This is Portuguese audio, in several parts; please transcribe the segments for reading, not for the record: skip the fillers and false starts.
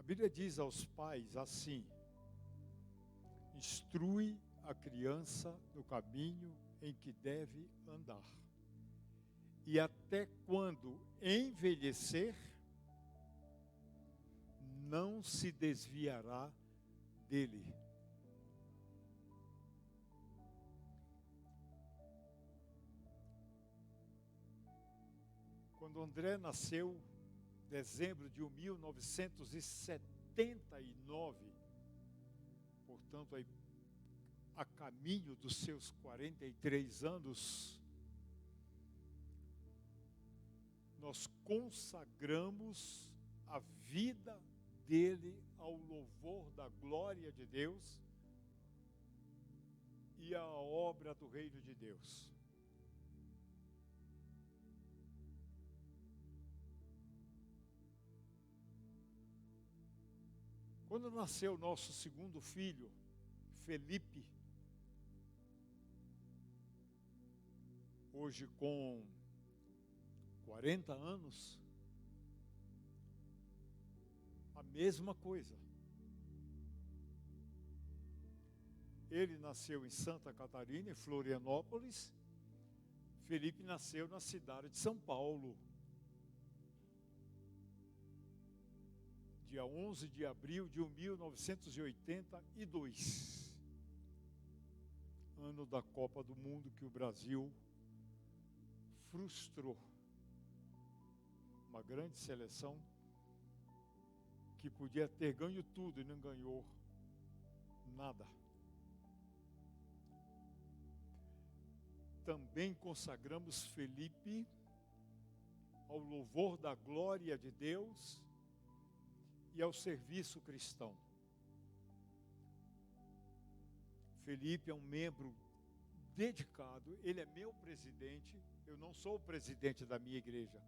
Bíblia diz aos pais assim: instrui a criança no caminho em que deve andar, e até quando envelhecer, não se desviará dele. Quando André nasceu, dezembro de 1979, portanto, aí, a caminho dos seus 43 anos, nós consagramos a vida dele ao louvor da glória de Deus e à obra do reino de Deus. Quando nasceu nosso segundo filho, Felipe, hoje com 40 anos, a mesma coisa. Ele nasceu em Santa Catarina, em Florianópolis. Felipe nasceu na cidade de São Paulo. Dia 11 de abril de 1982. Ano da Copa do Mundo que o Brasil frustrou. Uma grande seleção que podia ter ganho tudo e não ganhou nada. Também consagramos Felipe ao louvor da glória de Deus e ao serviço cristão. Felipe é um membro dedicado, ele é meu presidente, eu não sou o presidente da minha igreja.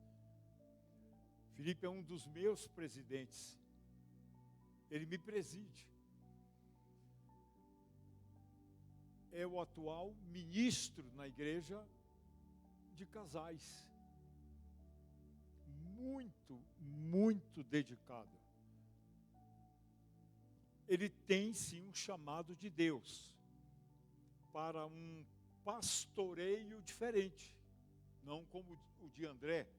Felipe é um dos meus presidentes, ele me preside. É o atual ministro na igreja de casais. Muito, muito dedicado. Ele tem sim um chamado de Deus para um pastoreio diferente, não como o de André.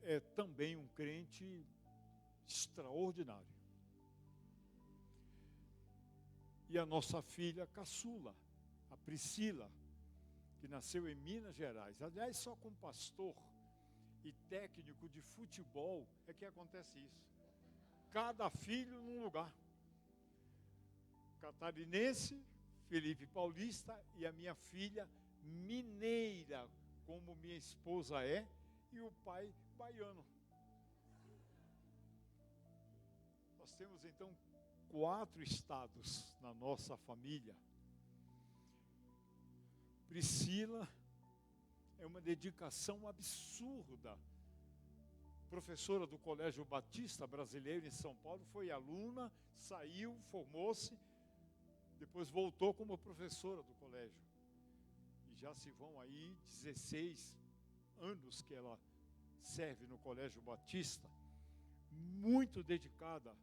É também um crente extraordinário. E a nossa filha caçula, a Priscila, que nasceu em Minas Gerais. Aliás, só com pastor e técnico de futebol é que acontece isso. Cada filho num lugar. Catarinense, Felipe Paulista, e a minha filha mineira, como minha esposa é, e o pai baiano. Nós temos então 4 estados na nossa família. Priscila é uma dedicação absurda. Professora do Colégio Batista Brasileiro em São Paulo, foi aluna, saiu, formou-se, depois voltou como professora do colégio. E já se vão aí 16 anos que ela serve no Colégio Batista, muito dedicada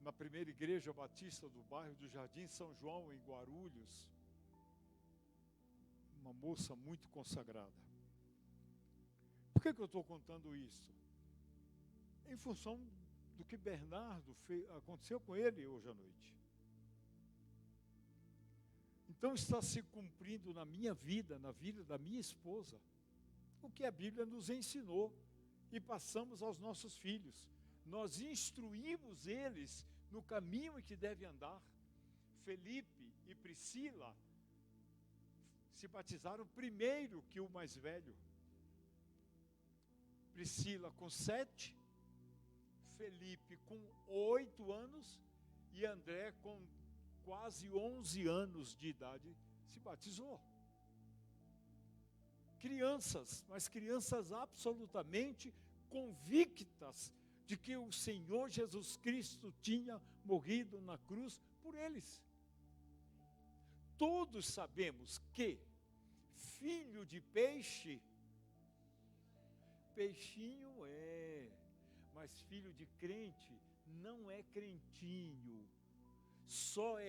na primeira igreja batista do bairro do Jardim São João, em Guarulhos. Uma moça muito consagrada. Por que eu estou contando isso? Em função do que Bernardo aconteceu com ele hoje à noite. Então está se cumprindo na minha vida, na vida da minha esposa, o que a Bíblia nos ensinou e passamos aos nossos filhos. Nós instruímos eles no caminho em que devem andar. Felipe e Priscila se batizaram primeiro que o mais velho. Priscila com 7, Felipe com 8 anos e André com quase 11 anos de idade se batizou. Crianças, mas crianças absolutamente convictas de que o Senhor Jesus Cristo tinha morrido na cruz por eles. Todos sabemos que filho de peixe peixinho mas filho de crente não é crentinho. Só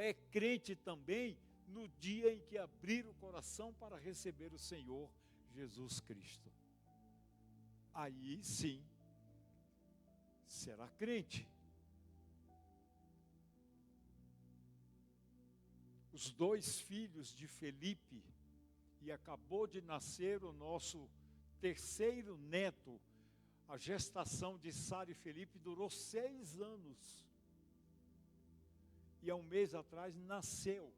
é crente também no dia em que abrir o coração para receber o Senhor Jesus Cristo. Aí sim, será crente. Os 2 filhos de Felipe, e acabou de nascer o nosso 3º neto. A gestação de Sara e Felipe durou 6 anos. E há um mês atrás nasceu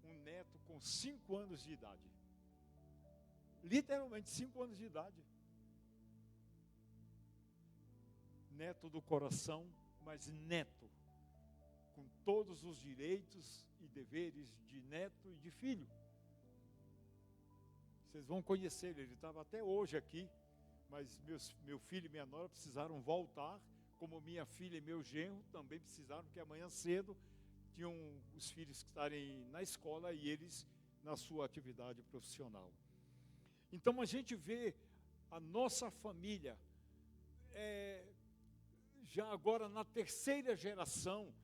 um neto com 5 anos de idade. Literalmente 5 anos de idade. Neto do coração, mas neto, com todos os direitos e deveres de neto e de filho. Vocês vão conhecer ele, ele estava até hoje aqui, mas meu filho e minha nora precisaram voltar, como minha filha e meu genro também precisaram, porque amanhã cedo tinham os filhos que estarem na escola e eles na sua atividade profissional. Então a gente vê a nossa família, já agora na 3ª geração,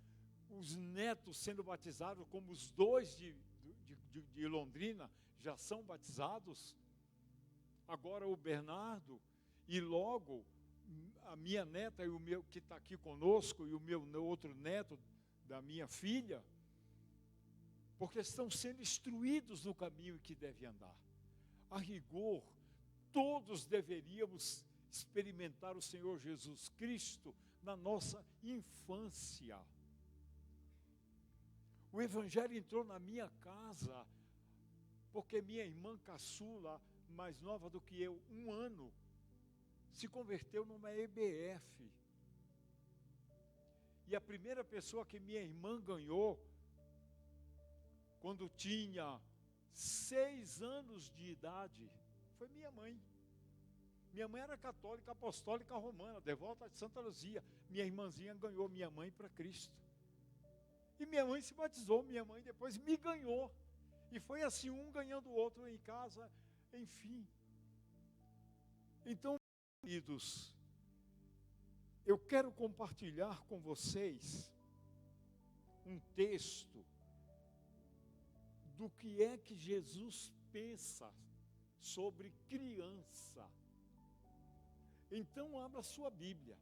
os netos sendo batizados, como os 2 de Londrina já são batizados, agora o Bernardo, e logo a minha neta e o meu que está aqui conosco, e o meu outro neto da minha filha, porque estão sendo instruídos no caminho que deve andar. A rigor, todos deveríamos experimentar o Senhor Jesus Cristo na nossa infância. O Evangelho entrou na minha casa, porque minha irmã caçula, mais nova do que eu, 1 ano, se converteu numa EBF. E a primeira pessoa que minha irmã ganhou, quando tinha 6 anos de idade, foi minha mãe. Minha mãe era católica, apostólica romana, devota de Santa Luzia. Minha irmãzinha ganhou minha mãe para Cristo. E minha mãe se batizou, minha mãe depois me ganhou. E foi assim, um ganhando o outro em casa, enfim. Então, queridos, eu quero compartilhar com vocês um texto do que é que Jesus pensa sobre criança. Então, abra sua Bíblia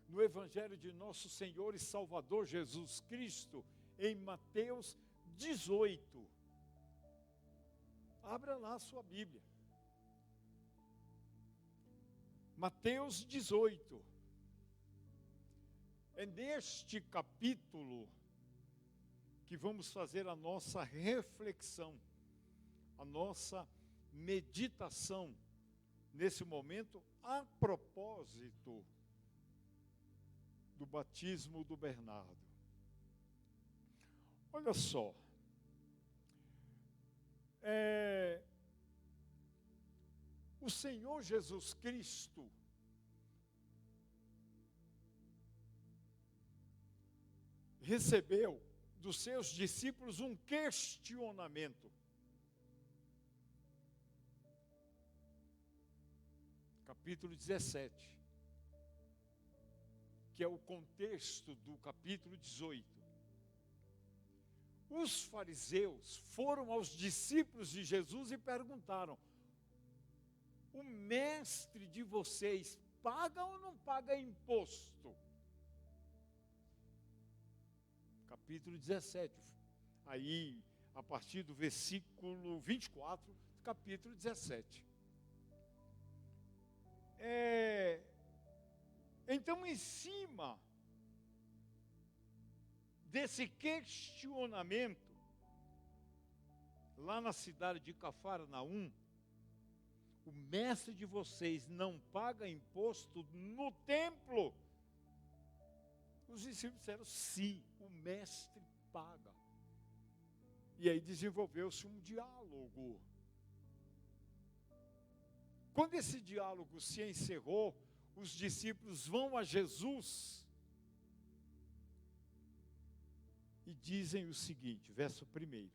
no Evangelho de nosso Senhor e Salvador Jesus Cristo, em Mateus 18. Abra lá a sua Bíblia. Mateus 18. É neste capítulo que vamos fazer a nossa reflexão, a nossa meditação, nesse momento, a propósito do batismo do Bernardo. Olha só, o Senhor Jesus Cristo recebeu dos seus discípulos um questionamento. Capítulo 17, que é o contexto do capítulo 18. Os fariseus foram aos discípulos de Jesus e perguntaram: o mestre de vocês paga ou não paga imposto? Capítulo 17, aí a partir do versículo 24, capítulo 17. Então, em cima desse questionamento, lá na cidade de Cafarnaum, o mestre de vocês não paga imposto no templo? Os discípulos disseram: sim, o mestre paga. E aí desenvolveu-se um diálogo. Quando esse diálogo se encerrou, os discípulos vão a Jesus e dizem o seguinte, verso 1.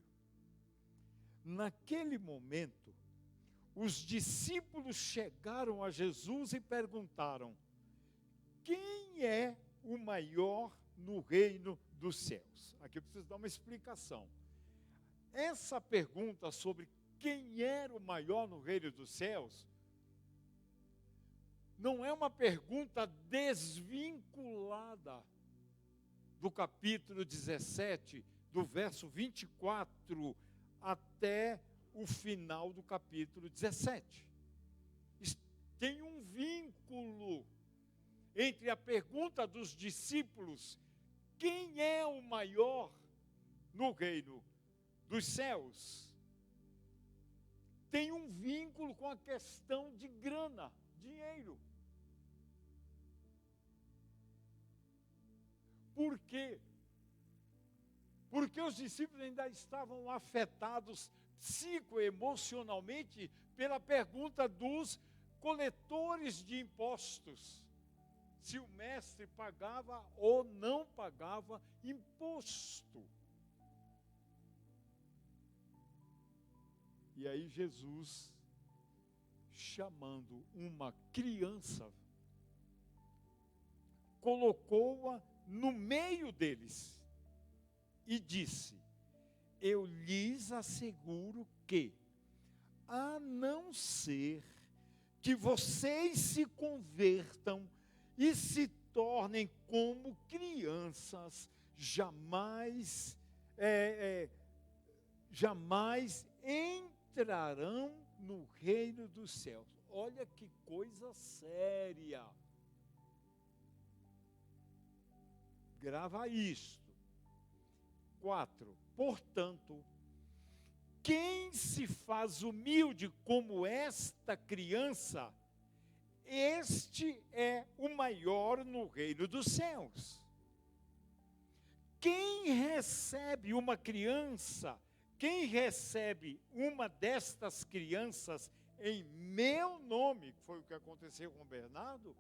Naquele momento, os discípulos chegaram a Jesus e perguntaram: quem é o maior no reino dos céus? Aqui eu preciso dar uma explicação. Essa pergunta sobre quem era o maior no reino dos céus não é uma pergunta desvinculada do capítulo 17, do verso 24 até o final do capítulo 17. Tem um vínculo entre a pergunta dos discípulos, quem é o maior no reino dos céus, tem um vínculo com a questão de grana, dinheiro. Por quê? Porque os discípulos ainda estavam afetados psicoemocionalmente pela pergunta dos coletores de impostos, se o mestre pagava ou não pagava imposto. E aí Jesus, chamando uma criança, colocou-a no meio deles e disse: eu lhes asseguro que, a não ser que vocês se convertam e se tornem como crianças, jamais entrarão no reino dos céus. Olha que coisa séria. Grava isto. 4. Portanto, quem se faz humilde como esta criança, este é o maior no reino dos céus. Quem recebe uma criança, quem recebe uma destas crianças em meu nome, que foi o que aconteceu com o Bernardo,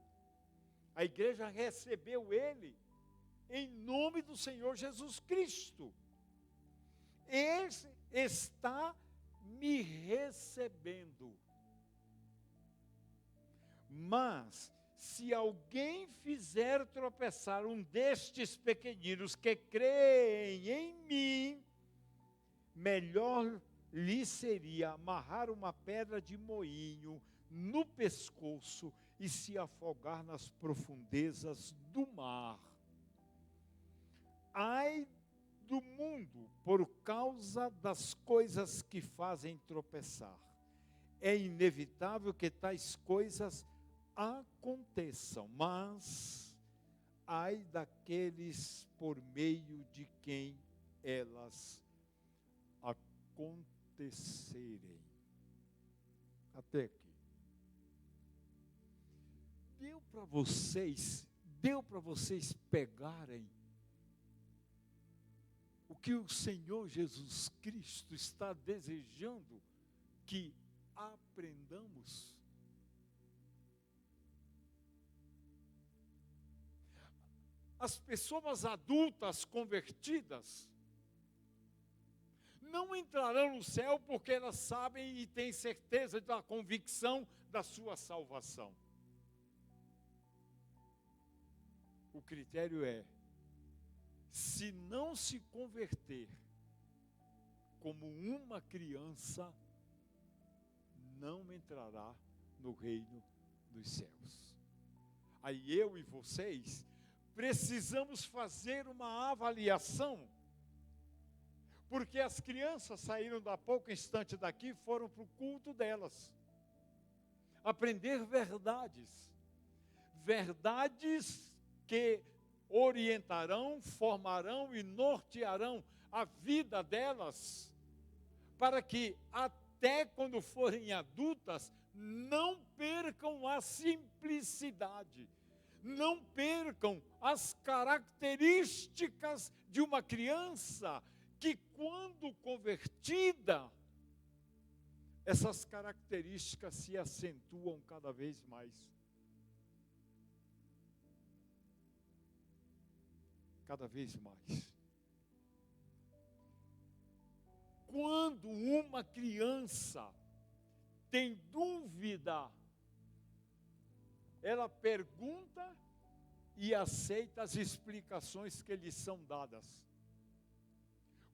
a igreja recebeu ele em nome do Senhor Jesus Cristo. Ele está me recebendo. Mas, se alguém fizer tropeçar um destes pequeninos que creem em mim, melhor lhe seria amarrar uma pedra de moinho no pescoço e se afogar nas profundezas do mar. Ai do mundo por causa das coisas que fazem tropeçar. É inevitável que tais coisas aconteçam, mas ai daqueles por meio de quem elas acontecerem. Até aqui. Deu para vocês pegarem o que o Senhor Jesus Cristo está desejando que aprendamos? As pessoas adultas convertidas não entrarão no céu porque elas sabem e têm certeza da convicção da sua salvação. O critério é: se não se converter como uma criança, não entrará no reino dos céus. Aí eu e vocês precisamos fazer uma avaliação, porque as crianças saíram há pouco instante daqui e foram para o culto delas, aprender verdades que orientarão, formarão e nortearão a vida delas, para que até quando forem adultas, não percam a simplicidade, não percam as características de uma criança, que quando convertida, essas características se acentuam cada vez mais. Cada vez mais. Quando uma criança tem dúvida, ela pergunta e aceita as explicações que lhe são dadas.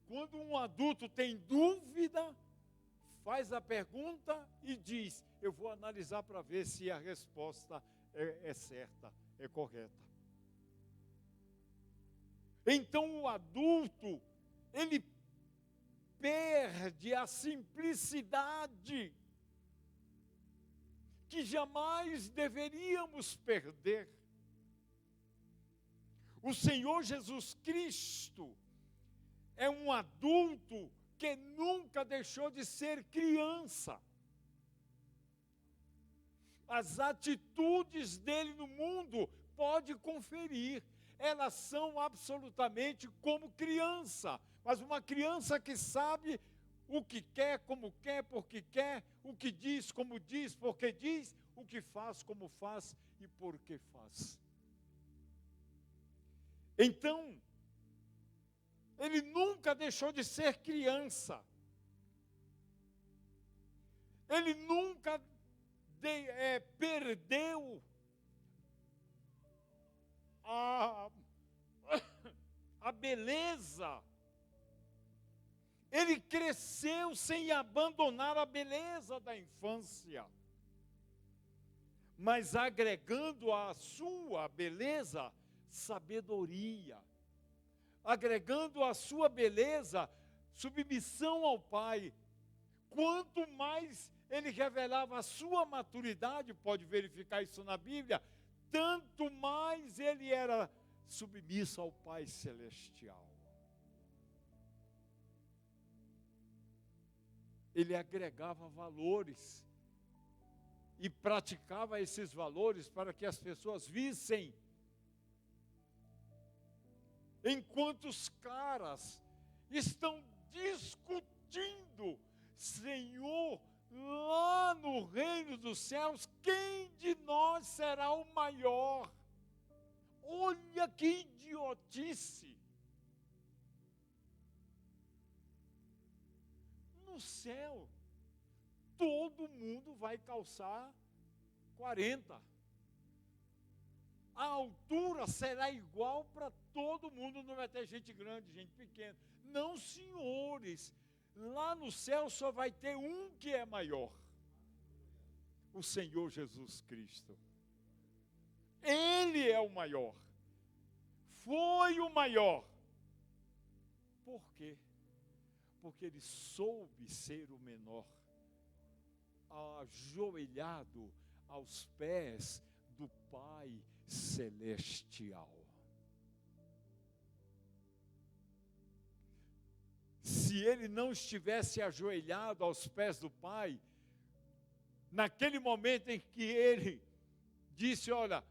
Quando um adulto tem dúvida, faz a pergunta e diz: eu vou analisar para ver se a resposta é certa, é correta. Então o adulto, ele perde a simplicidade que jamais deveríamos perder. O Senhor Jesus Cristo é um adulto que nunca deixou de ser criança. As atitudes dele no mundo, pode conferir, elas são absolutamente como criança, mas uma criança que sabe o que quer, como quer, porque quer, o que diz, como diz, porque diz, o que faz, como faz e por que faz. Então, ele nunca deixou de ser criança. Ele nunca perdeu a beleza. Ele cresceu sem abandonar a beleza da infância, mas agregando à sua beleza sabedoria, agregando à sua beleza submissão ao Pai. Quanto mais ele revelava a sua maturidade, pode verificar isso na Bíblia, tanto mais ele era submisso ao Pai Celestial. Ele agregava valores e praticava esses valores para que as pessoas vissem. Enquanto os caras estão discutindo, Senhor, lá no reino dos céus, quem de nós será o maior? Olha que idiotice! No céu, todo mundo vai calçar 40. A altura será igual para todo mundo, não vai ter gente grande, gente pequena. Não, senhores, lá no céu só vai ter um que é maior: o Senhor Jesus Cristo. Ele é o maior, foi o maior. Por quê? Porque ele soube ser o menor, ajoelhado aos pés do Pai Celestial. Se ele não estivesse ajoelhado aos pés do Pai, naquele momento em que ele disse: olha,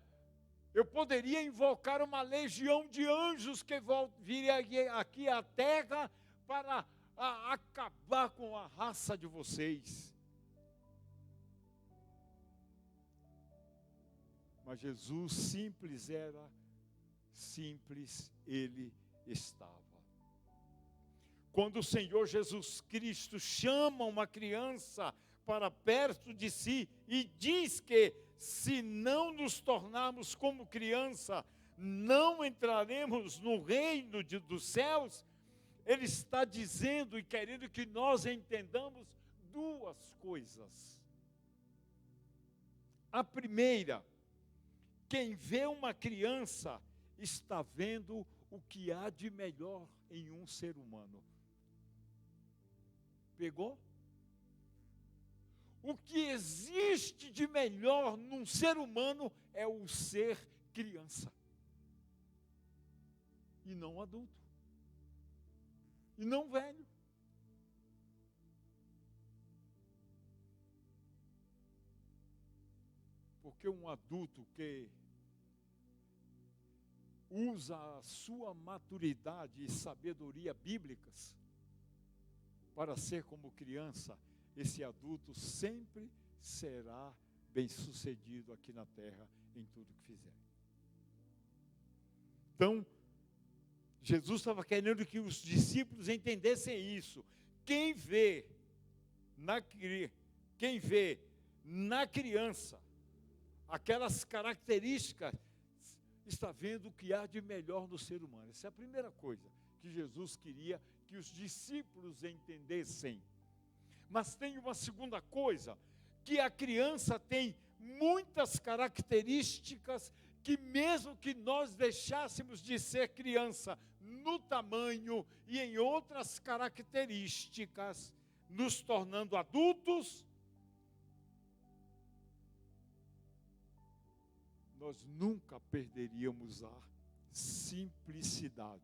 eu poderia invocar uma legião de anjos que viria aqui à terra para acabar com a raça de vocês. Mas Jesus simples era, simples ele estava. Quando o Senhor Jesus Cristo chama uma criança para perto de si e diz que se não nos tornarmos como criança, não entraremos no reino dos céus, ele está dizendo e querendo que nós entendamos duas coisas. A primeira, quem vê uma criança está vendo o que há de melhor em um ser humano. Pegou? O que existe de melhor num ser humano é o ser criança. E não adulto. E não velho. Porque um adulto que usa a sua maturidade e sabedoria bíblicas para ser como criança, esse adulto sempre será bem-sucedido aqui na terra em tudo que fizer. Então, Jesus estava querendo que os discípulos entendessem isso. Quem vê quem vê na criança aquelas características, está vendo o que há de melhor no ser humano. Essa é a primeira coisa que Jesus queria que os discípulos entendessem. Mas tem uma segunda coisa, que a criança tem muitas características que mesmo que nós deixássemos de ser criança no tamanho e em outras características, nos tornando adultos, nós nunca perderíamos a simplicidade.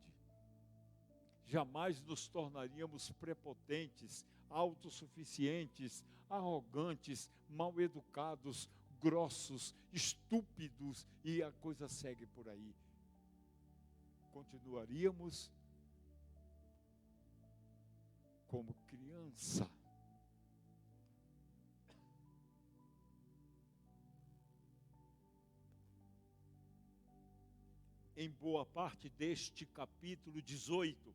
Jamais nos tornaríamos prepotentes, autossuficientes, arrogantes, mal educados, grossos, estúpidos, e a coisa segue por aí. Continuaríamos como criança. Em boa parte deste capítulo 18,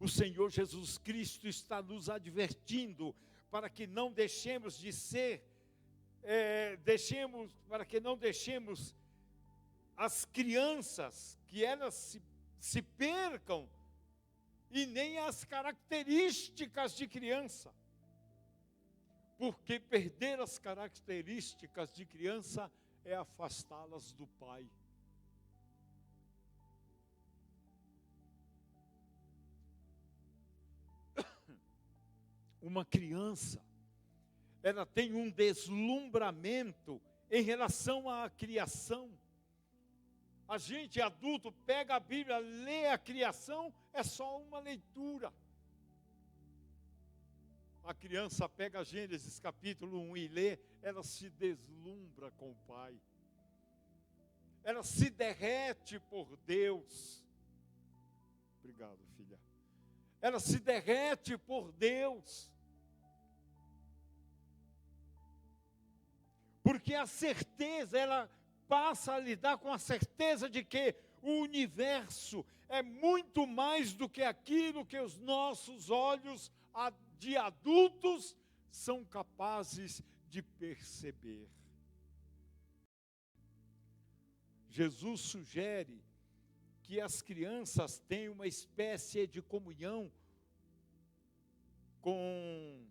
o Senhor Jesus Cristo está nos advertindo para que não deixemos de ser, para que não deixemos as crianças, que elas se percam, e nem as características de criança. Porque perder as características de criança é afastá-las do Pai. Uma criança, ela tem um deslumbramento em relação à criação. A gente adulto pega a Bíblia, lê a criação, é só uma leitura. A criança pega Gênesis capítulo 1 e lê, ela se deslumbra com o Pai. Ela se derrete por Deus. Obrigado, filha. Ela se derrete por Deus. Porque a certeza, ela passa a lidar com a certeza de que o universo é muito mais do que aquilo que os nossos olhos de adultos são capazes de perceber. Jesus sugere que as crianças têm uma espécie de comunhão com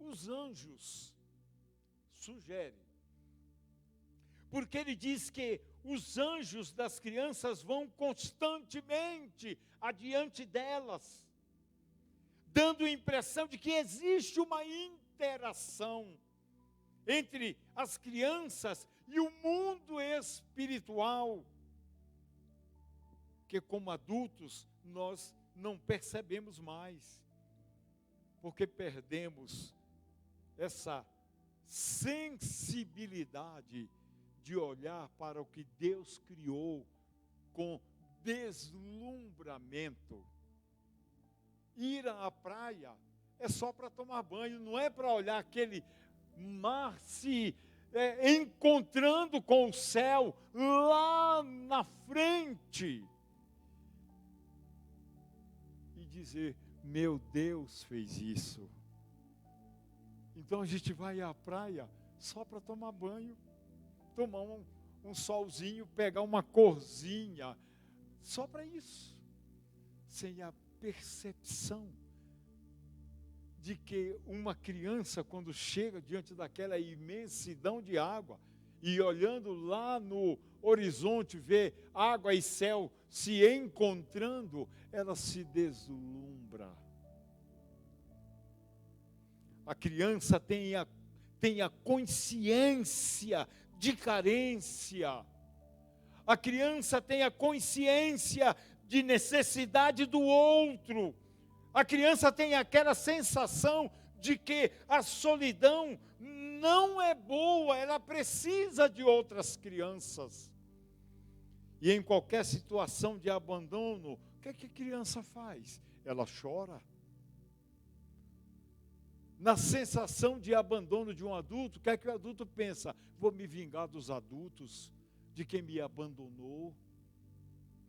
os anjos. Sugere. Porque ele diz que os anjos das crianças vão constantemente adiante delas, dando a impressão de que existe uma interação entre as crianças e o mundo espiritual, que como adultos nós não percebemos mais, porque perdemos essa sensibilidade de olhar para o que Deus criou com deslumbramento. Ir à praia é só para tomar banho, não é para olhar aquele mar se encontrando com o céu lá na frente e dizer, meu Deus fez isso. Então a gente vai à praia só para tomar banho, tomar um solzinho, pegar uma corzinha, só para isso, sem a percepção de que uma criança, quando chega diante daquela imensidão de água, e olhando lá no horizonte, vê água e céu se encontrando, ela se deslumbra. A criança tem a consciência de carência. A criança tem a consciência de necessidade do outro. A criança tem aquela sensação de que a solidão não é boa, ela precisa de outras crianças. E em qualquer situação de abandono, o que é que a criança faz? Ela chora. Na sensação de abandono de um adulto, o que é que o adulto pensa? Vou me vingar dos adultos, de quem me abandonou.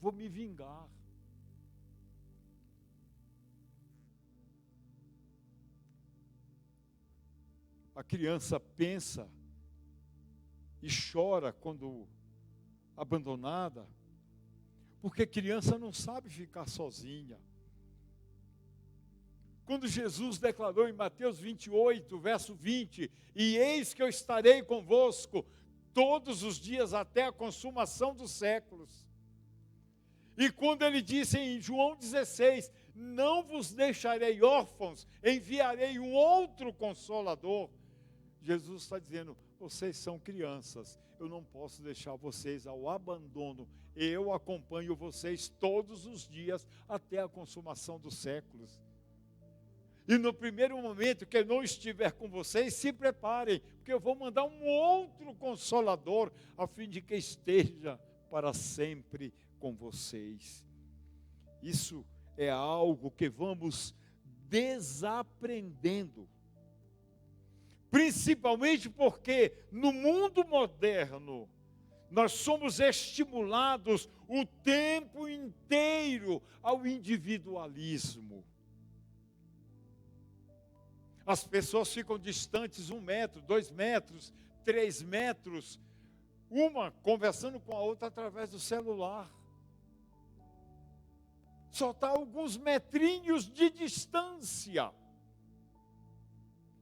Vou me vingar. A criança pensa e chora quando abandonada, porque criança não sabe ficar sozinha. Quando Jesus declarou em Mateus 28, verso 20, e eis que eu estarei convosco todos os dias até a consumação dos séculos. E quando ele disse em João 16, não vos deixarei órfãos, enviarei um outro Consolador. Jesus está dizendo, vocês são crianças, eu não posso deixar vocês ao abandono, eu acompanho vocês todos os dias até a consumação dos séculos. E no primeiro momento que eu não estiver com vocês, se preparem, porque eu vou mandar um outro Consolador, a fim de que esteja para sempre com vocês. Isso é algo que vamos desaprendendo. Principalmente porque no mundo moderno, nós somos estimulados o tempo inteiro ao individualismo. As pessoas ficam distantes 1 metro, 2 metros, 3 metros, uma conversando com a outra através do celular. Só está alguns metrinhos de distância.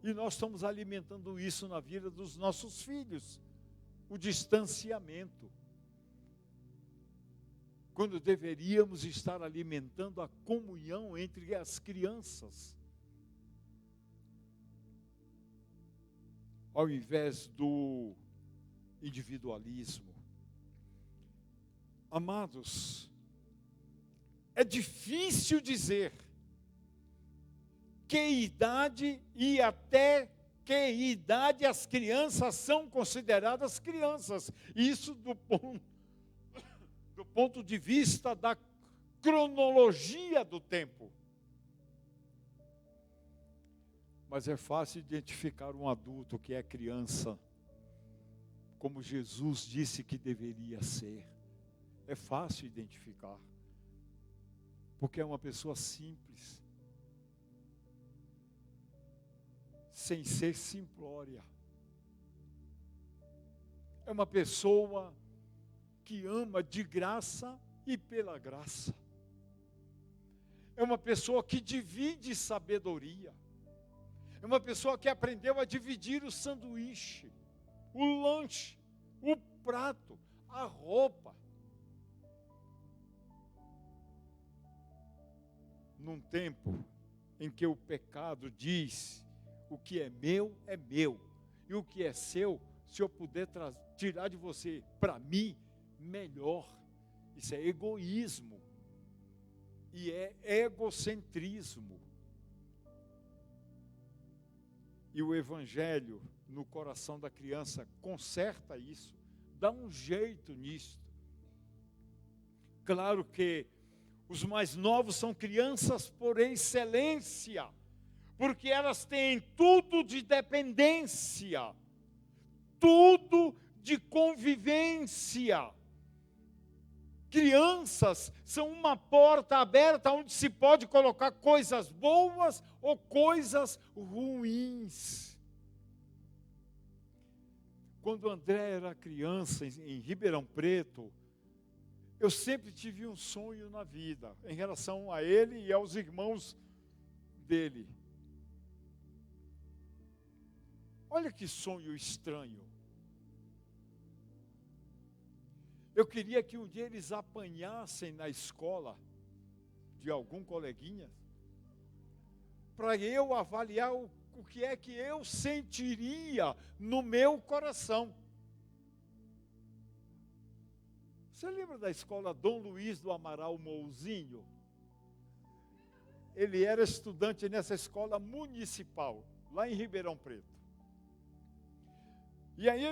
E nós estamos alimentando isso na vida dos nossos filhos, o distanciamento. Quando deveríamos estar alimentando a comunhão entre as crianças. Ao invés do individualismo. Amados, é difícil dizer que idade e até que idade as crianças são consideradas crianças. Isso do ponto de vista da cronologia do tempo. Mas é fácil identificar um adulto que é criança, como Jesus disse que deveria ser. É fácil identificar, porque é uma pessoa simples, sem ser simplória. É uma pessoa que ama de graça e pela graça. É uma pessoa que divide sabedoria. É uma pessoa que aprendeu a dividir o sanduíche, o lanche, o prato, a roupa. Num tempo em que o pecado diz, o que é meu, e o que é seu, se eu puder tirar de você, para mim, melhor. Isso é egoísmo, e é egocentrismo. E o Evangelho, no coração da criança, conserta isso, dá um jeito nisso. Claro que os mais novos são crianças por excelência, porque elas têm tudo de dependência, tudo de convivência. Crianças são uma porta aberta onde se pode colocar coisas boas ou coisas ruins. Quando André era criança em Ribeirão Preto, eu sempre tive um sonho na vida, em relação a ele e aos irmãos dele. Olha que sonho estranho. Eu queria que um dia eles apanhassem na escola de algum coleguinha, para eu avaliar o que é que eu sentiria no meu coração. Você lembra da escola Dom Luiz do Amaral Mouzinho? Ele era estudante nessa escola municipal, lá em Ribeirão Preto. E aí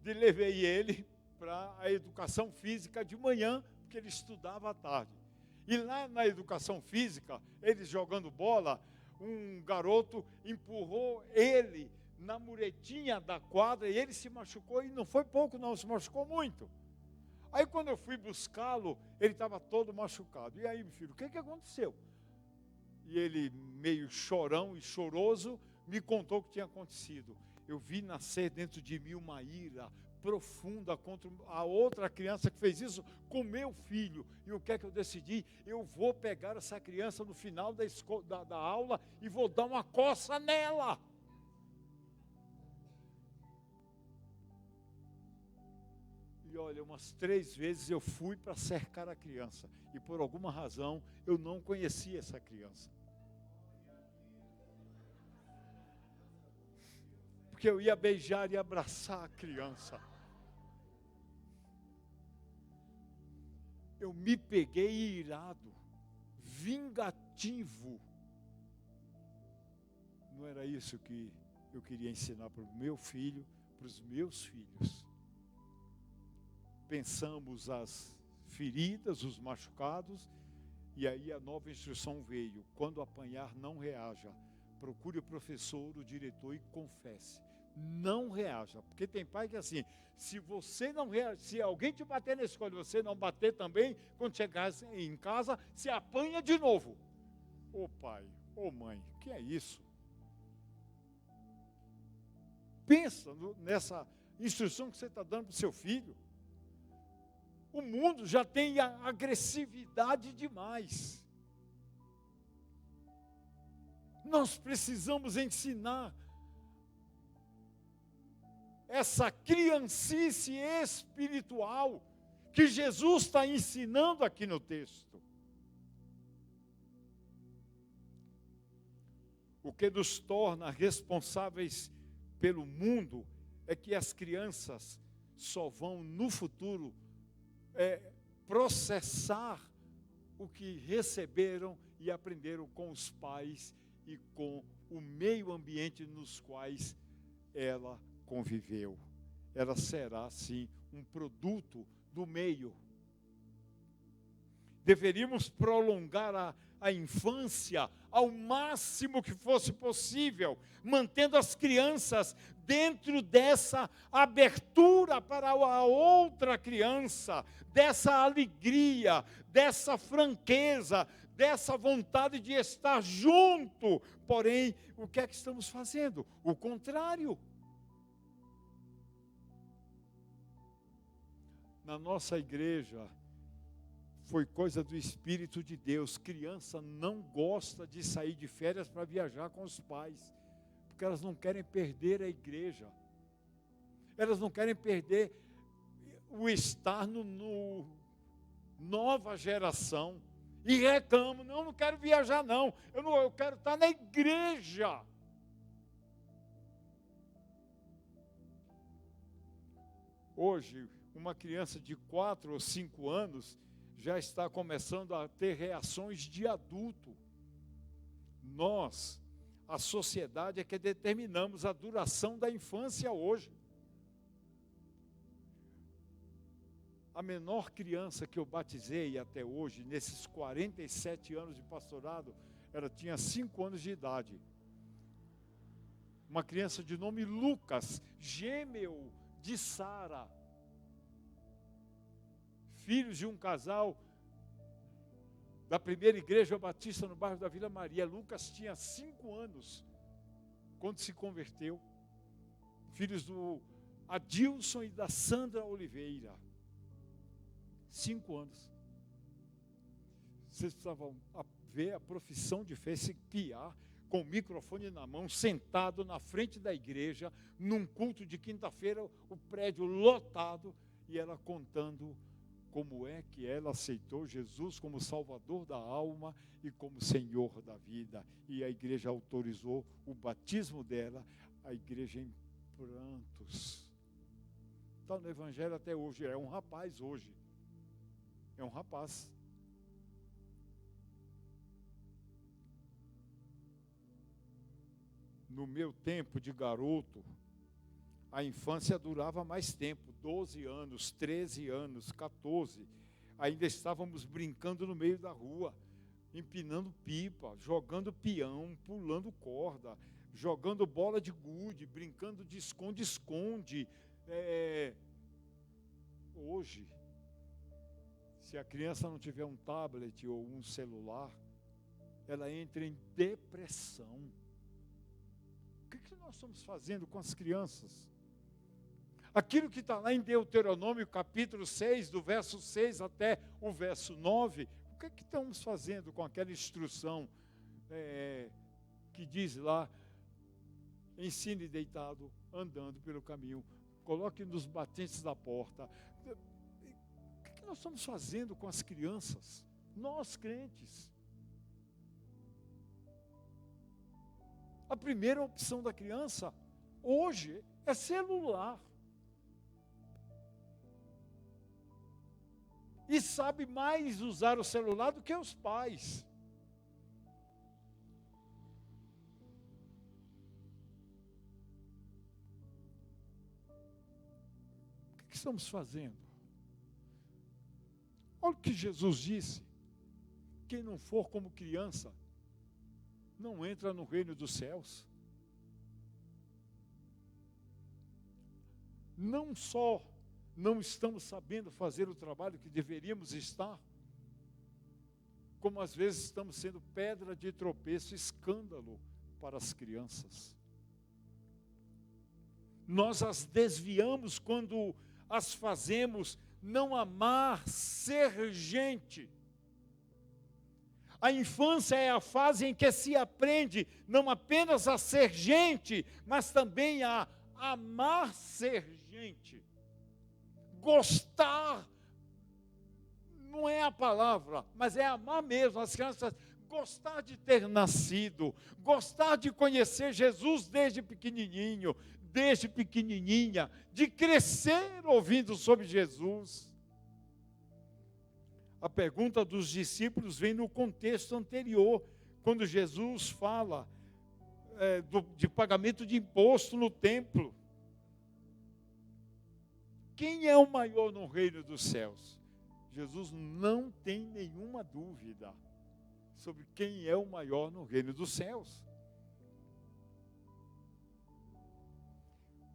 levei ele para a educação física de manhã, porque ele estudava à tarde. E lá na educação física, eles jogando bola, um garoto empurrou ele na muretinha da quadra e ele se machucou, e não foi pouco não, se machucou muito. Aí quando eu fui buscá-lo, ele estava todo machucado. E aí, meu filho, o que aconteceu? E ele, meio chorão e choroso, me contou o que tinha acontecido. eu vi nascer dentro de mim uma ira profunda contra a outra criança que fez isso com meu filho. E o que é que eu decidi? Eu vou pegar essa criança no final da aula e vou dar uma coça nela. E olha, umas 3 vezes eu fui para cercar a criança. E por alguma razão eu não conhecia essa criança. Porque eu ia beijar e abraçar a criança. Eu me peguei irado, vingativo. Não era isso que eu queria ensinar para o meu filho, para os meus filhos. Pensamos as feridas, os machucados, e aí a nova instrução veio: quando apanhar, não reaja. Procure o professor, o diretor e confesse. Não reaja, porque tem pai que é assim, se você não reage, se alguém te bater na escola e você não bater também, quando chegar em casa, se apanha de novo. Ô pai, ô mãe, o que é isso? Pensa nessa instrução que você está dando para o seu filho. O mundo já tem agressividade demais. Nós precisamos ensinar essa criancice espiritual que Jesus está ensinando aqui no texto. O que nos torna responsáveis pelo mundo é que as crianças só vão no futuro processar o que receberam e aprenderam com os pais e com o meio ambiente nos quais ela conviveu. Ela será, sim, um produto do meio. Deveríamos prolongar a infância ao máximo que fosse possível, mantendo as crianças dentro dessa abertura para a outra criança, dessa alegria, dessa franqueza, dessa vontade de estar junto. Porém, o que é que estamos fazendo? O contrário. Na nossa igreja, foi coisa do Espírito de Deus. Criança não gosta de sair de férias para viajar com os pais, porque elas não querem perder a igreja. Elas não querem perder o estar no nova geração. E reclamam: não quero viajar não, eu quero estar na igreja. Hoje, uma criança de 4 ou 5 anos já está começando a ter reações de adulto. Nós, a sociedade, é que determinamos a duração da infância hoje. A menor criança que eu batizei até hoje, nesses 47 anos de pastorado, ela tinha 5 anos de idade. Uma criança de nome Lucas, gêmeo de Sara. Filhos de um casal da primeira igreja batista no bairro da Vila Maria. Lucas tinha 5 anos quando se converteu. Filhos do Adilson e da Sandra Oliveira. 5 anos. Vocês precisavam ver a profissão de fé, se piar, com o microfone na mão, sentado na frente da igreja, num culto de quinta-feira, o prédio lotado, e ela contando como é que ela aceitou Jesus como Salvador da alma e como Senhor da vida. E a igreja autorizou o batismo dela, a igreja em prantos. Está no Evangelho até hoje, é um rapaz hoje. É um rapaz. No meu tempo de garoto, a infância durava mais tempo, 12 anos, 13 anos, 14. Ainda estávamos brincando no meio da rua, empinando pipa, jogando peão, pulando corda, jogando bola de gude, brincando de esconde-esconde. Hoje, se a criança não tiver um tablet ou um celular, ela entra em depressão. que nós estamos fazendo com as crianças? Aquilo que está lá em Deuteronômio, capítulo 6, do verso 6 até o verso 9, o que estamos fazendo com aquela instrução que diz lá, ensine deitado, andando pelo caminho, coloque nos batentes da porta. O que nós estamos fazendo com as crianças? Nós, crentes. A primeira opção da criança, hoje, é celular. E sabe mais usar o celular do que os pais. O que estamos fazendo? Olha o que Jesus disse. Quem não for como criança, não entra no reino dos céus. Não só não estamos sabendo fazer o trabalho que deveríamos estar, como às vezes estamos sendo pedra de tropeço, escândalo para as crianças. Nós as desviamos quando as fazemos não amar, ser gente. A infância é a fase em que se aprende não apenas a ser gente, mas também a amar ser gente. Gostar, não é a palavra, mas é amar mesmo. As crianças gostar de ter nascido, gostar de conhecer Jesus desde pequenininho, desde pequenininha, de crescer ouvindo sobre Jesus. A pergunta dos discípulos vem no contexto anterior, quando Jesus fala de pagamento de imposto no templo. Quem é o maior no reino dos céus? Jesus não tem nenhuma dúvida sobre quem é o maior no reino dos céus.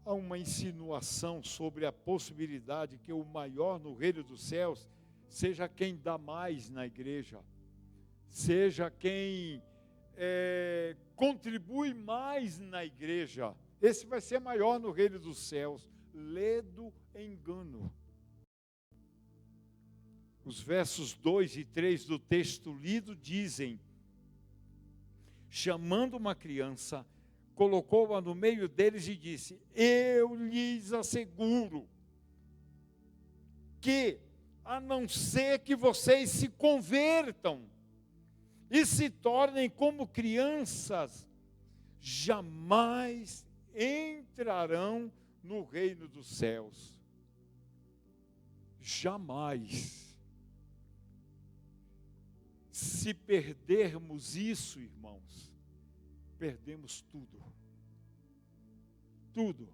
Há uma insinuação sobre a possibilidade que o maior no reino dos céus seja quem dá mais na igreja, seja quem contribui mais na igreja. Esse vai ser maior no reino dos céus. Ledo engano. Os versos 2 e 3 do texto lido dizem: chamando uma criança, colocou-a no meio deles e disse: eu lhes asseguro que, a não ser que vocês se convertam e se tornem como crianças, jamais entrarão no reino dos céus. Jamais. Se perdermos isso, irmãos, perdemos tudo. Tudo.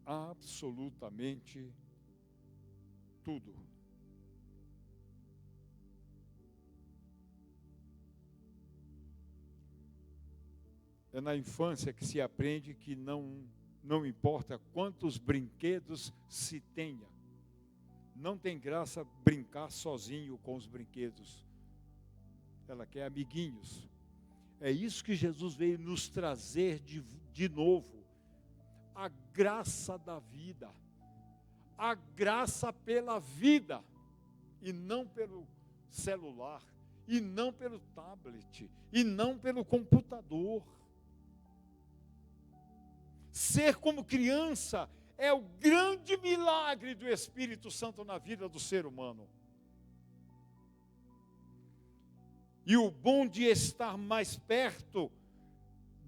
Absolutamente tudo. É na infância que se aprende que não importa quantos brinquedos se tenha. Não tem graça brincar sozinho com os brinquedos. Ela quer amiguinhos. É isso que Jesus veio nos trazer de novo. A graça da vida. A graça pela vida. E não pelo celular. E não pelo tablet. E não pelo computador. Ser como criança é o grande milagre do Espírito Santo na vida do ser humano. E o bom de estar mais perto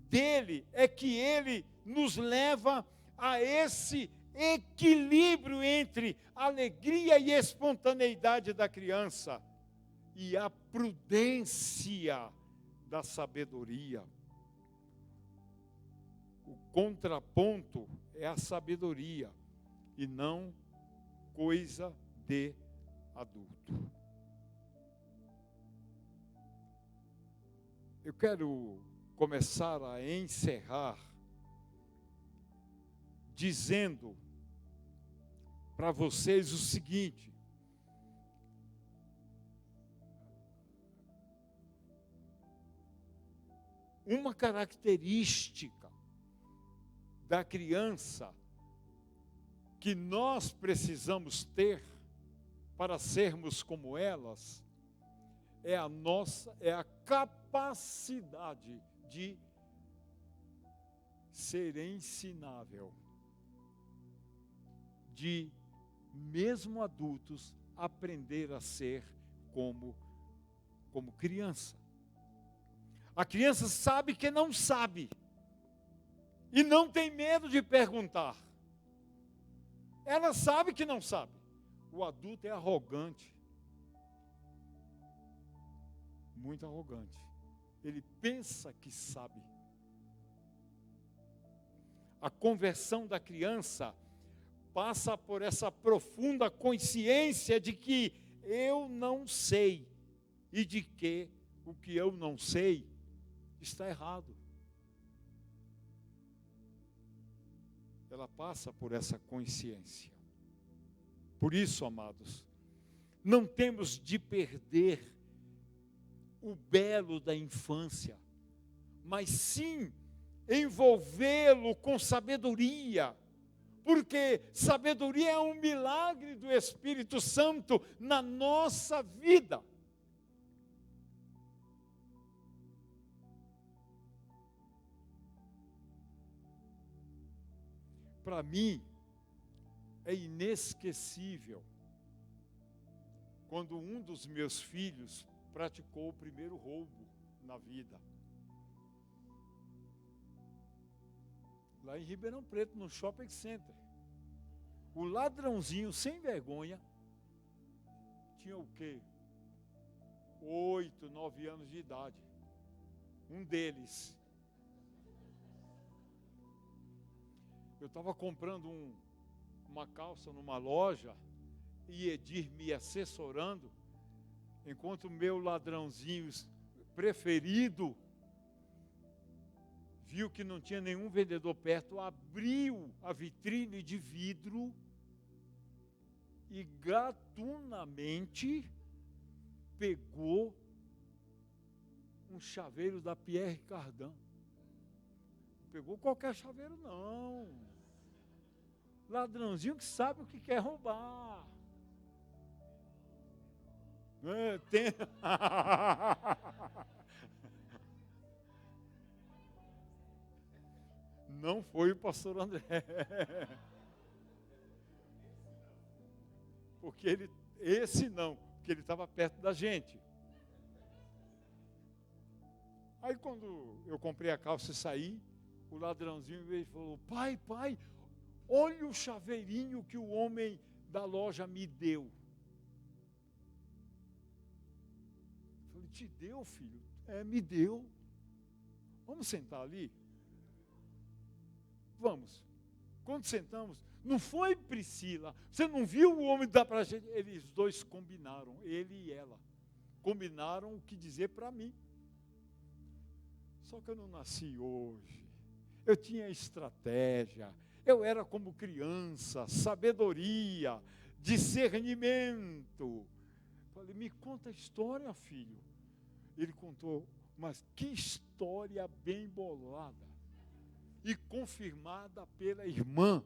dele é que ele nos leva a esse equilíbrio entre alegria e espontaneidade da criança e a prudência da sabedoria. O contraponto é a sabedoria e não coisa de adulto. Eu quero começar a encerrar dizendo para vocês o seguinte: uma característica da criança que nós precisamos ter para sermos como elas é a capacidade de ser ensinável, de mesmo adultos aprender a ser como criança. A criança sabe que não sabe e não tem medo de perguntar. Ela sabe que não sabe. O adulto é arrogante, muito arrogante. Ele pensa que sabe. A conversão da criança passa por essa profunda consciência de que eu não sei e de que o que eu não sei está errado. Ela passa por essa consciência. Por isso, amados, não temos de perder o belo da infância, mas sim envolvê-lo com sabedoria, porque sabedoria é um milagre do Espírito Santo na nossa vida. Para mim, é inesquecível quando um dos meus filhos praticou o primeiro roubo na vida. Lá em Ribeirão Preto, no shopping center. O ladrãozinho sem vergonha tinha o quê? 8, 9 anos de idade. Um deles. Eu estava comprando uma calça numa loja e Edir me assessorando, enquanto o meu ladrãozinho preferido viu que não tinha nenhum vendedor perto, abriu a vitrine de vidro e gatunamente pegou um chaveiro da Pierre Cardin. Pegou qualquer chaveiro, não. Ladrãozinho que sabe o que quer roubar. Tem... Não foi o pastor André. Porque esse não, porque ele estava perto da gente. Aí quando eu comprei a calça e saí, o ladrãozinho veio e falou: pai, olha o chaveirinho que o homem da loja me deu. Eu falei: te deu, filho? Me deu. Vamos sentar ali? Vamos. Quando sentamos, não foi, Priscila? Você não viu o homem dar para a gente? Eles dois combinaram, ele e ela. Combinaram o que dizer para mim. Só que eu não nasci hoje. Eu tinha estratégia. Eu era como criança, sabedoria, discernimento. Falei: me conta a história, filho. Ele contou, mas que história bem bolada. E confirmada pela irmã.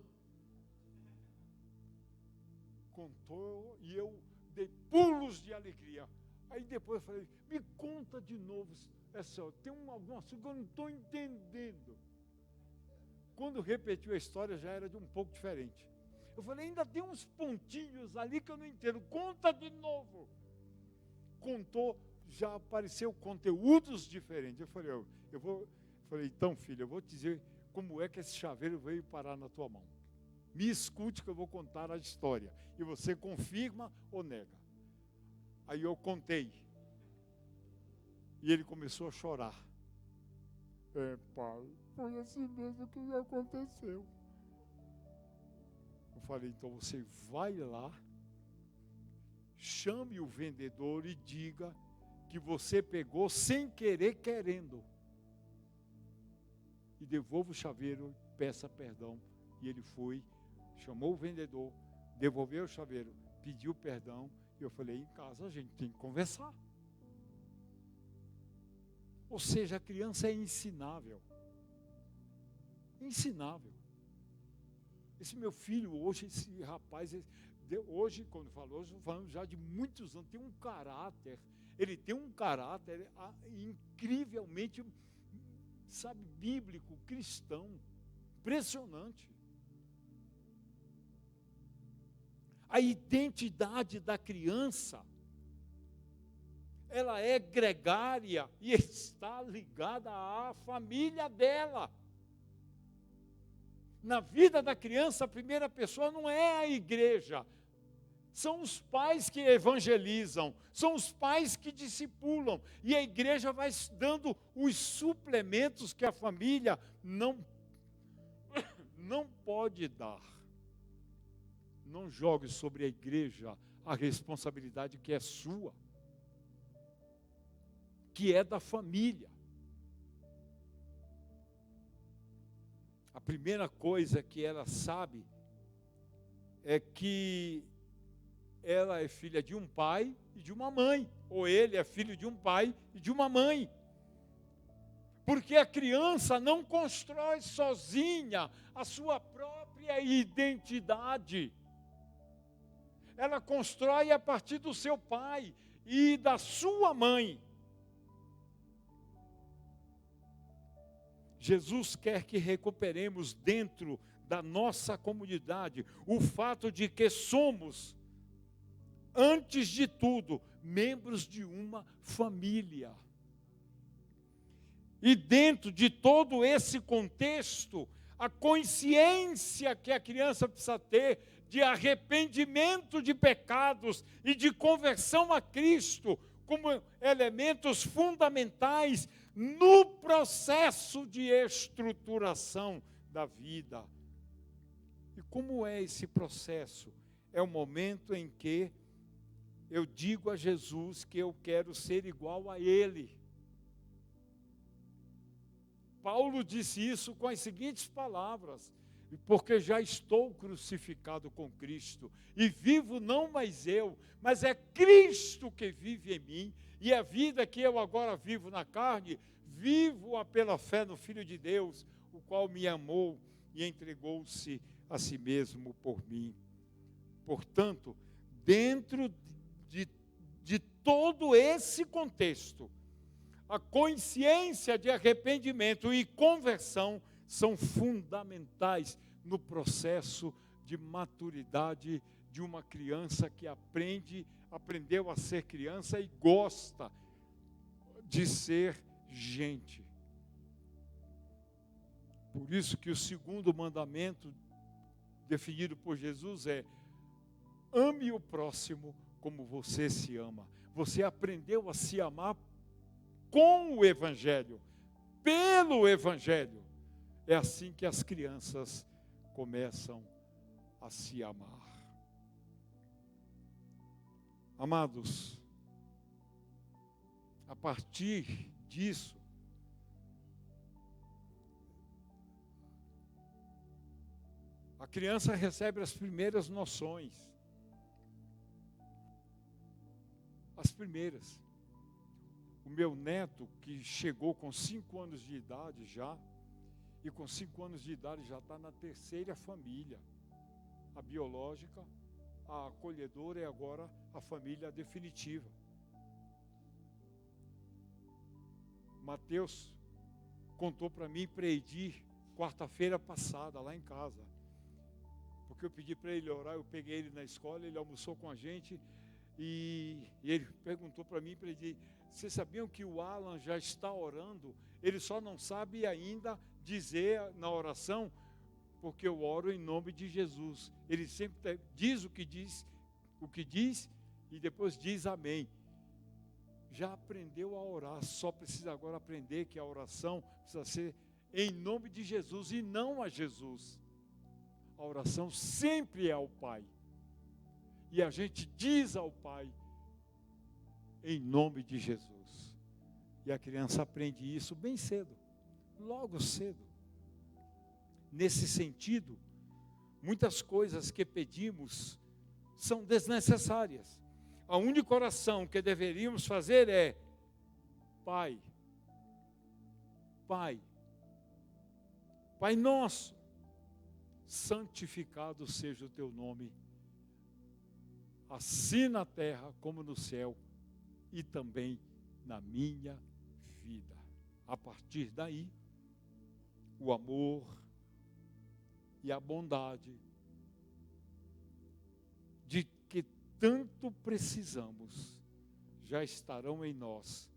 Contou e eu dei pulos de alegria. Aí depois eu falei: me conta de novo. Tem algum assunto que eu não estou entendendo. Quando repetiu a história já era de um pouco diferente. Eu falei: ainda tem uns pontinhos ali que eu não entendo. Conta de novo. Contou, já apareceu conteúdos diferentes. Eu falei: então, filho, eu vou te dizer como é que esse chaveiro veio parar na tua mão. Me escute que eu vou contar a história. E você confirma ou nega. Aí eu contei. E ele começou a chorar. Pai, foi assim mesmo que aconteceu. Eu falei: então você vai lá, chame o vendedor e diga que você pegou sem querer, querendo. E devolva o chaveiro, peça perdão. E ele foi, chamou o vendedor, devolveu o chaveiro, pediu perdão. E eu falei: em casa a gente tem que conversar. Ou seja, a criança é ensinável. Ensinável. Esse meu filho hoje, esse rapaz, hoje, quando falou, estou falando já de muitos anos, tem um caráter, ele tem um caráter incrivelmente, sabe, bíblico, cristão, impressionante. A identidade da criança, ela é gregária e está ligada à família dela. Na vida da criança, a primeira pessoa não é a igreja. São os pais que evangelizam, são os pais que discipulam. E a igreja vai dando os suplementos que a família não pode dar. Não jogue sobre a igreja a responsabilidade que é sua, que é da família. A primeira coisa que ela sabe é que ela é filha de um pai e de uma mãe, ou ele é filho de um pai e de uma mãe. Porque a criança não constrói sozinha a sua própria identidade. Ela constrói a partir do seu pai e da sua mãe. Jesus quer que recuperemos dentro da nossa comunidade o fato de que somos, antes de tudo, membros de uma família. E dentro de todo esse contexto, a consciência que a criança precisa ter de arrependimento de pecados e de conversão a Cristo como elementos fundamentais no processo de estruturação da vida. E como é esse processo? É o momento em que eu digo a Jesus que eu quero ser igual a Ele. Paulo disse isso com as seguintes palavras: porque já estou crucificado com Cristo, e vivo não mais eu, mas é Cristo que vive em mim, e a vida que eu agora vivo na carne, vivo-a pela fé no Filho de Deus, o qual me amou e entregou-se a si mesmo por mim. Portanto, dentro de todo esse contexto, a consciência de arrependimento e conversão são fundamentais no processo de maturidade de uma criança que aprendeu a ser criança e gosta de ser gente. Por isso que o segundo mandamento definido por Jesus é: ame o próximo como você se ama. Você aprendeu a se amar com o Evangelho, pelo Evangelho. É assim que as crianças começam a se amar. Amados, a partir disso, a criança recebe as primeiras noções. As primeiras. O meu neto, que chegou com 5 anos de idade já, e com 5 anos de idade já está na terceira família. A biológica, a acolhedora e agora a família definitiva. Mateus contou para mim para Edir, quarta-feira passada, lá em casa. Porque eu pedi para ele orar, eu peguei ele na escola, ele almoçou com a gente, e ele perguntou para mim, para Edir: vocês sabiam que o Alan já está orando? Ele só não sabe ainda dizer na oração, porque eu oro em nome de Jesus. Ele sempre diz o que diz e depois diz amém. Já aprendeu a orar, só precisa agora aprender que a oração precisa ser em nome de Jesus e não a Jesus. A oração sempre é ao Pai. E a gente diz ao Pai em nome de Jesus. E a criança aprende isso bem cedo, logo cedo. Nesse sentido, muitas coisas que pedimos são desnecessárias. A única oração que deveríamos fazer é: Pai, Pai, Pai nosso, santificado seja o teu nome, assim na terra como no céu, e também na minha vida. A partir daí, o amor e a bondade de que tanto precisamos já estarão em nós,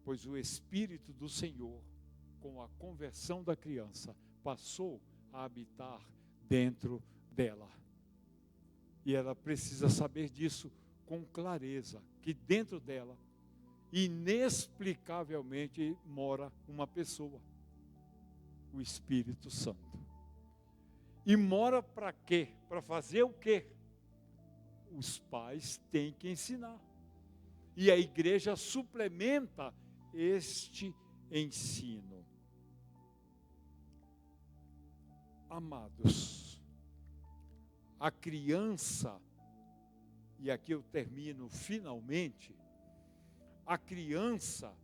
pois o Espírito do Senhor, com a conversão da criança, passou a habitar dentro dela. E ela precisa saber disso com clareza, que dentro dela, inexplicavelmente, mora uma pessoa, o Espírito Santo. E mora para quê? Para fazer o quê? Os pais têm que ensinar. E a igreja suplementa este ensino. Amados, a criança, e aqui eu termino finalmente, a criança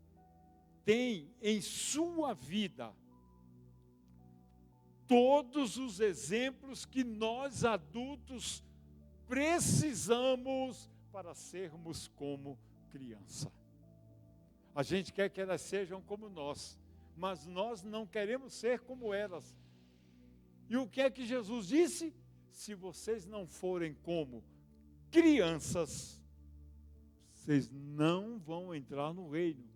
tem em sua vida todos os exemplos que nós adultos precisamos para sermos como criança. A gente quer que elas sejam como nós, mas nós não queremos ser como elas. E o que é que Jesus disse? Se vocês não forem como crianças, vocês não vão entrar no reino.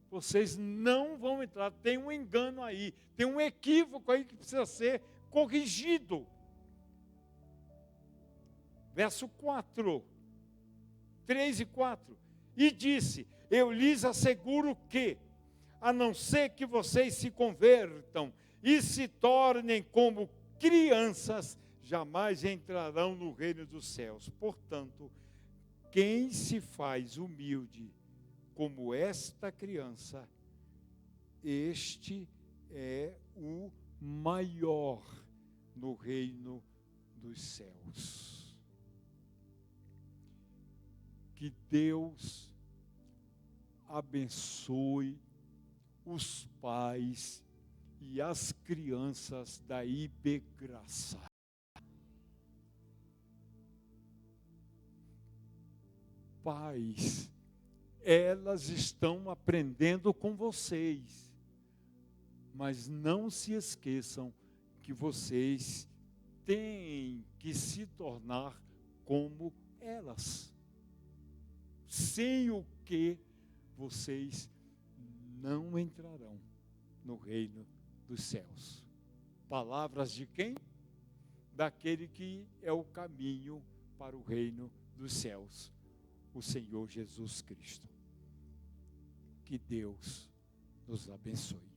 Vocês não vão entrar. Tem um engano aí, tem um equívoco aí que precisa ser corrigido. Verso 4, 3 e 4. E disse: eu lhes asseguro que, a não ser que vocês se convertam e se tornem como crianças, jamais entrarão no reino dos céus. Portanto, quem se faz humilde como esta criança, este é o maior no reino dos céus. Que Deus abençoe os pais e as crianças da IB Graça. Pais, elas estão aprendendo com vocês, mas não se esqueçam que vocês têm que se tornar como elas, sem o que vocês não entrarão no reino dos céus. Palavras de quem? Daquele que é o caminho para o reino dos céus, o Senhor Jesus Cristo. Que Deus nos abençoe.